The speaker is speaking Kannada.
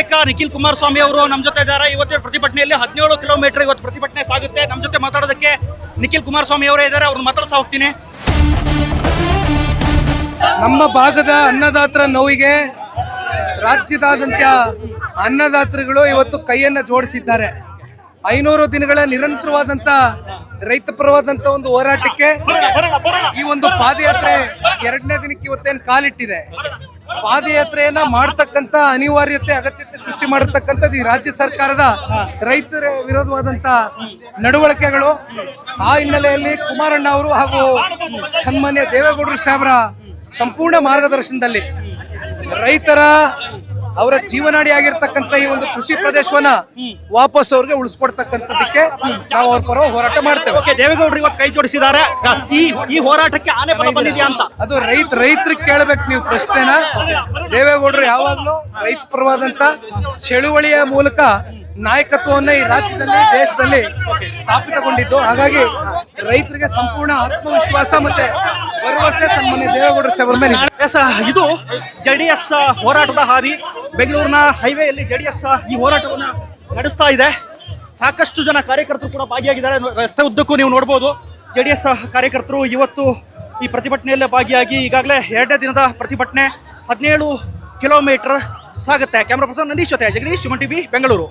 ನಾಯಕ ನಿಖಿಲ್ ಕುಮಾರಸ್ವಾಮಿ ಅವರು ನಮ್ಮ ಜೊತೆ ಇದ್ದಾರೆ. ಇವತ್ತಿನ ಪ್ರತಿಭಟನೆಯಲ್ಲಿ 17 ಕಿಲೋಮೀಟರ್ ಇವತ್ತು ಪ್ರತಿಭಟನೆ ಸಾಗುತ್ತೆ. ನಮ್ಮ ಜೊತೆ ಮಾತಾಡೋದಕ್ಕೆ ನಿಖಿಲ್ ಕುಮಾರಸ್ವಾಮಿ ಅವರೇ ಇದ್ದಾರೆ. ಅವ್ರನ್ನ ಮಾತಾಡ್ತಾ ಹೋಗ್ತೀನಿ. ನಮ್ಮ ಭಾಗದ ಅನ್ನದಾತರ ನೋವಿಗೆ ರಾಜ್ಯದಾದ್ಯಂತ ಅನ್ನದಾತರುಗಳು ಇವತ್ತು ಕೈಯನ್ನ ಜೋಡಿಸಿದ್ದಾರೆ. 500 ದಿನಗಳ ನಿರಂತರವಾದಂತ ರೈತ ಪರವಾದಂತ ಒಂದು ಹೋರಾಟಕ್ಕೆ ಈ ಒಂದು ಪಾದಯಾತ್ರೆ 2ನೇ ದಿನಕ್ಕೆ ಇವತ್ತೇನು ಕಾಲಿಟ್ಟಿದೆ. ಪಾದಯಾತ್ರೆಯನ್ನ ಮಾಡತಕ್ಕಂತ ಅನಿವಾರ್ಯತೆ ಅಗತ್ಯತೆ ಸೃಷ್ಟಿ ಮಾಡಿರ್ತಕ್ಕಂಥದ್ದು ಈ ರಾಜ್ಯ ಸರ್ಕಾರದ ರೈತರ ವಿರೋಧವಾದಂತ ನಡವಳಿಕೆಗಳು. ಆ ಹಿನ್ನೆಲೆಯಲ್ಲಿ ಕುಮಾರಣ್ಣ ಅವರು ಹಾಗೂ ಸನ್ಮಾನ್ಯ ದೇವೇಗೌಡರು ಸಾಹೇಬರ ಸಂಪೂರ್ಣ ಮಾರ್ಗದರ್ಶನದಲ್ಲಿ ರೈತರ ಅವರ ಜೀವನಾಡಿ ಆಗಿರ್ತಕ್ಕಂಥ ಈ ಒಂದು ಕೃಷಿ ಪ್ರದೇಶವನ್ನ ವಾಪಸ್ ಅವ್ರಿಗೆ ಉಳಿಸ್ಕೊಡ್ತಕ್ಕಂಥದಕ್ಕೆ ನಾವು ಅವ್ರ ಪರ ಹೋರಾಟ ಮಾಡ್ತೇವೆ. ದೇವೇಗೌಡರು ಇವತ್ತು ಕೈ ಜೋಡಿಸಿದ್ದಾರೆ. ಈ ಹೋರಾಟಕ್ಕೆ ಆನೆ ಬಲ ಬಂದಿದೆಯಾ ಅಂತ ಅದು ರೈತರಿಗೆ ಕೇಳಬೇಕು ನೀವು ಪ್ರಶ್ನೆನ. ದೇವೇಗೌಡರು ಯಾವಾಗ್ಲೂ ರೈತ ಪರವಾದಂತ ಚಳುವಳಿಯ ಮೂಲಕ ನಾಯಕತ್ವವನ್ನ ಈ ರಾಜ್ಯದಲ್ಲಿ ದೇಶದಲ್ಲಿ ಸ್ಥಾಪಿತಗೊಂಡಿದ್ದು. ಹಾಗಾಗಿ ರೈತರಿಗೆ ಸಂಪೂರ್ಣ ಆತ್ಮವಿಶ್ವಾಸ ಮತ್ತೆ ಭರವಸೆ ಸನ್ಮಾನ್ಯ ದೇವೇಗೌಡರ ಸಾಹೇಬರ ಮೇಲೆ. ಇದು ಜೆಡಿಎಸ್ ಹೋರಾಟದ ಹಾದಿ. ಬೆಂಗಳೂರಿನ ಹೈವೇಯಲ್ಲಿ ಜೆಡಿಎಸ್ ಈ ಹೋರಾಟವನ್ನು ನಡೆಸ್ತಾ ಇದೆ. ಸಾಕಷ್ಟು ಜನ ಕಾರ್ಯಕರ್ತರು ಕೂಡ ಭಾಗಿಯಾಗಿದ್ದಾರೆ. ರಸ್ತೆ ಉದ್ದಕ್ಕೂ ನೀವು ನೋಡ್ಬೋದು ಜೆಡಿಎಸ್ ಕಾರ್ಯಕರ್ತರು ಇವತ್ತು ಈ ಪ್ರತಿಭಟನೆಯಲ್ಲೇ ಭಾಗಿಯಾಗಿ ಈಗಾಗಲೇ 2ನೇ ದಿನದ ಪ್ರತಿಭಟನೆ 17 ಕಿಲೋಮೀಟರ್ ಸಾಗುತ್ತೆ. ಕ್ಯಾಮ್ರಾ ಪರ್ಸನ್ ನಂದೀಶ್ ಜೊತೆ ಜಗದೀಶ್, ಸುಮನ್ ಟಿವಿ, ಬೆಂಗಳೂರು.